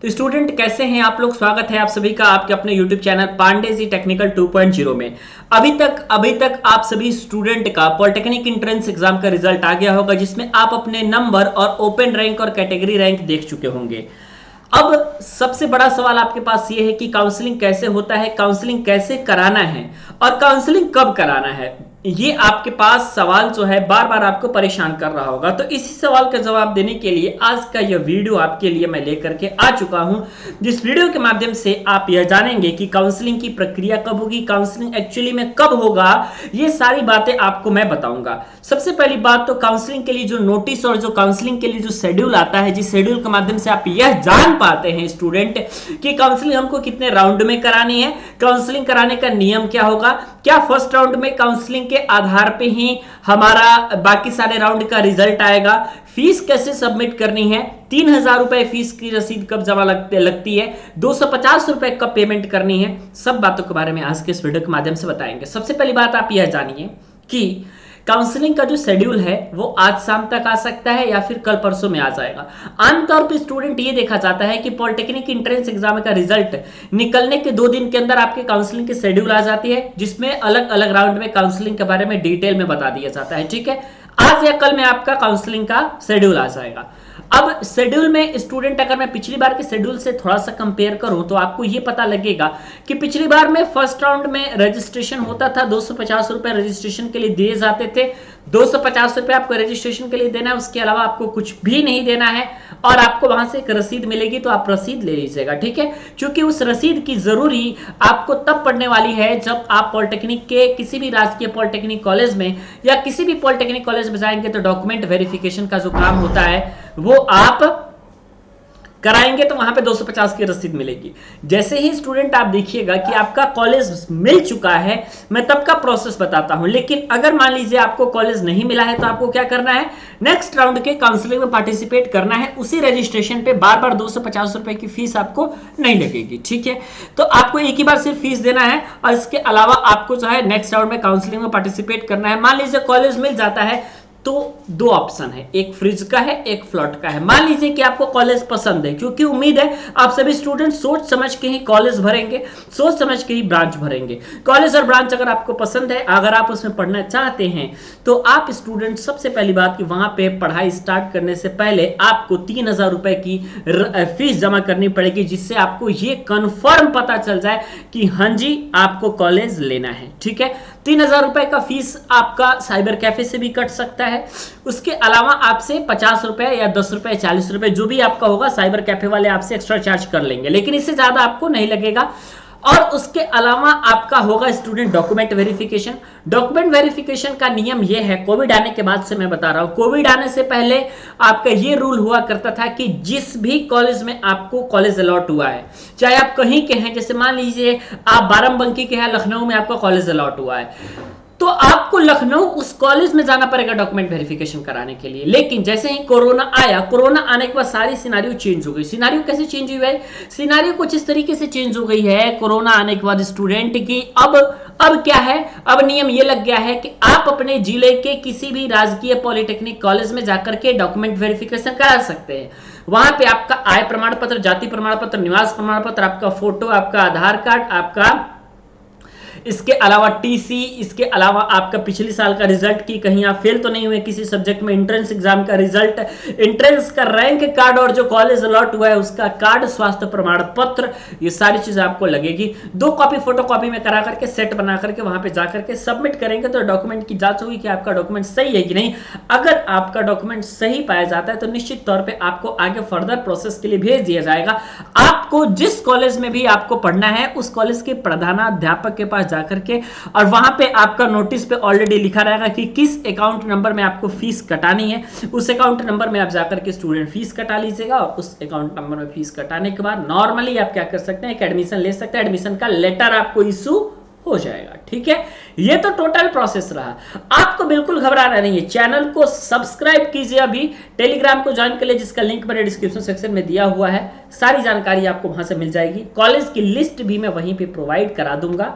तो स्टूडेंट कैसे हैं आप लोग। स्वागत है आप सभी का आपके अपने YouTube channel Pandey ji technical 2.0 में। अभी तक आप सभी स्टूडेंट का पॉलिटेक्निक एंट्रेंस एग्जाम का रिजल्ट आ गया होगा, जिसमें आप अपने नंबर और ओपन रैंक और कैटेगरी रैंक देख चुके होंगे। अब सबसे बड़ा सवाल आपके पास ये है कि काउंसलिंग कैसे होता है, काउंसलिंग कैसे कराना है और काउंसलिंग कब कराना है। ये आपके पास सवाल जो है बार बार आपको परेशान कर रहा होगा। तो इसी सवाल का जवाब देने के लिए आज का यह वीडियो आपके लिए मैं लेकर के आ चुका हूं, जिस वीडियो के माध्यम से आप यह जानेंगे कि काउंसलिंग की प्रक्रिया कब होगी, काउंसलिंग एक्चुअली में कब होगा, ये सारी बातें आपको मैं बताऊंगा। सबसे पहली बात तो काउंसलिंग के लिए जो नोटिस और जो काउंसलिंग के लिए जो शेड्यूल आता है, जिस शेड्यूल के माध्यम से आप यह जान पाते हैं स्टूडेंट कि काउंसलिंग हमको कितने राउंड में करानी है, काउंसलिंग कराने का नियम क्या होगा, क्या फर्स्ट राउंड में काउंसलिंग के आधार पे ही हमारा बाकी सारे राउंड का रिजल्ट आएगा, फीस कैसे सबमिट करनी है, 3000 रुपए फीस की रसीद कब जमा लगती है, 250 रुपए कब पेमेंट करनी है, सब बातों के बारे में आज के इस वीडियो के माध्यम से बताएंगे। सबसे पहली बात आप यह जानिए कि काउंसलिंग का जो शेड्यूल है वो आज शाम तक आ सकता है या फिर कल परसों में आ जाएगा। आमतौर पर स्टूडेंट ये देखा जाता है कि पॉलिटेक्निक एंट्रेंस एग्जाम का रिजल्ट निकलने के 2 दिन के अंदर आपके काउंसलिंग की शेड्यूल आ जाती है, जिसमें अलग अलग राउंड में काउंसलिंग के बारे में डिटेल में बता दिया जाता है। ठीक है, आज या कल में आपका काउंसलिंग का शेड्यूल आ जाएगा। अब शेड्यूल में स्टूडेंट अगर मैं पिछली बार के शेड्यूल से थोड़ा सा कंपेयर करूं तो आपको यह पता लगेगा कि पिछली बार में फर्स्ट राउंड में रजिस्ट्रेशन होता था, 250 रुपए रजिस्ट्रेशन के लिए दिए जाते थे। 250 रुपए आपको रजिस्ट्रेशन के लिए देना है, उसके अलावा आपको कुछ भी नहीं देना है और आपको वहां से एक रसीद मिलेगी तो आप रसीद ले लीजिएगा। ठीक है, क्योंकि उस रसीद की जरूरी आपको तब पड़ने वाली है जब आप पॉलिटेक्निक के किसी भी राजकीय पॉलिटेक्निक कॉलेज में या किसी भी पॉलिटेक्निक कॉलेज में जाएंगे तो डॉक्यूमेंट वेरिफिकेशन का जो काम होता है वो आप कराएंगे तो वहां पे 250 की रसीद मिलेगी। जैसे ही स्टूडेंट आप देखिएगा कि आपका कॉलेज मिल चुका है, मैं तब का प्रोसेस बताता हूं। लेकिन अगर मान लीजिए आपको कॉलेज नहीं मिला है तो आपको क्या करना है, नेक्स्ट राउंड के काउंसलिंग में पार्टिसिपेट करना है। उसी रजिस्ट्रेशन पे बार बार 250 रुपए की फीस आपको नहीं लगेगी। ठीक है, तो आपको एक ही बार सिर्फ फीस देना है और इसके अलावा आपको जो है नेक्स्ट राउंड में काउंसलिंग में पार्टिसिपेट करना है। मान लीजिए कॉलेज मिल जाता है तो 2 ऑप्शन है, एक फ्रिज का है, एक फ्लॉट का है। मान लीजिए कि आपको कॉलेज पसंद है, क्योंकि उम्मीद है आप सभी स्टूडेंट सोच समझ के ही कॉलेज भरेंगे, सोच समझ के ही ब्रांच भरेंगे। कॉलेज और ब्रांच अगर आपको पसंद है, अगर आप उसमें पढ़ना चाहते हैं तो आप स्टूडेंट सबसे पहली बात कि वहां पे पढ़ाई स्टार्ट करने से पहले आपको 3000 रुपए की फीस जमा करनी पड़ेगी, जिससे आपको ये कंफर्म पता चल जाए कि हाँ जी आपको कॉलेज लेना है। ठीक है, 3000 रुपए का फीस आपका साइबर कैफे से भी कट सकता है। उसके अलावा आपसे 50 रुपए या 10 रुपए 40 रुपए जो भी आपका होगा साइबर कैफे वाले आपसे एक्स्ट्रा चार्ज कर लेंगे, लेकिन इससे ज्यादा आपको नहीं लगेगा। और उसके अलावा आपका होगा student document verification. Document verification का नियम यह है, कोविड आने के बाद से मैं बता रहा हूं, कोविड आने से पहले आपका यह रूल हुआ करता था कि जिस भी कॉलेज में आपको कॉलेज अलॉट हुआ है, चाहे आप कहीं के हैं, जैसे मान लीजिए आप बाराबंकी के हैं, लखनऊ में आपका कॉलेज अलॉट हुआ है, तो आपको लखनऊ उस कॉलेज में जाना पड़ेगा डॉक्यूमेंट वेरिफिकेशन कराने के लिए। लेकिन जैसे ही कोरोना आया, कोरोना आने के बाद सारी सिनारियो चेंज हो गई। सिनारियो कैसे चेंज हुई है, सिनारियो कुछ इस तरीके से चेंज हो गई है कोरोना आने के बाद स्टूडेंट की। अब क्या है, अब नियम ये लग गया है कि आप अपने जिले के किसी भी राजकीय पॉलिटेक्निक कॉलेज में जाकर के डॉक्यूमेंट वेरिफिकेशन करा सकते हैं। वहां पे आपका आय प्रमाण पत्र, जाति प्रमाण पत्र, निवास प्रमाण पत्र, आपका फोटो, आपका आधार कार्ड, आपका इसके अलावा टीसी, इसके अलावा आपका पिछले साल का रिजल्ट की कहीं आप फेल तो नहीं हुए किसी सब्जेक्ट में, एंट्रेंस एग्जाम का रिजल्ट, एंट्रेंस का रैंक कार्ड और जो कॉलेज अलॉट हुआ है उसका कार्ड, स्वास्थ्य प्रमाण पत्र, ये सारी चीजें आपको लगेगी। 2 कॉपी फोटो कॉपी में करा करके सेट बना करके वहां पे जाकर के सबमिट करेंगे तो डॉक्यूमेंट की जांच होगी कि आपका डॉक्यूमेंट सही है कि नहीं। अगर आपका डॉक्यूमेंट सही पाया जाता है तो निश्चित तौर पर आपको आगे फर्दर प्रोसेस के लिए भेज दिया जाएगा। आपको जिस कॉलेज में भी आपको पढ़ना है उस कॉलेज के प्रधानाध्यापक के पास जाकर के, और वहां पे आपका नोटिस पे ऑलरेडी लिखा रहेगा कि किस अकाउंट नंबर में आपको फीस कटानी है, उस अकाउंट नंबर में आप जाकर के स्टूडेंट फीस कटा लीजिएगा। और उस अकाउंट नंबर में फीस कटाने के बाद नॉर्मली आप क्या कर सकते हैं, एक एडमिशन ले सकते हैं, एडमिशन का लेटर आपको इशू हो जाएगा। ठीक है, ये तो टोटल प्रोसेस रहा। आपको बिल्कुल घबराना नहीं है, चैनल को सब्सक्राइब कीजिए, अभी टेलीग्राम को ज्वाइन कर लिए जिसका लिंक मैंने डिस्क्रिप्शन सेक्शन में दिया हुआ है। सारी जानकारी आपको वहां से मिल जाएगी, कॉलेज की लिस्ट भी मैं वहीं पे प्रोवाइड करा दूंगा।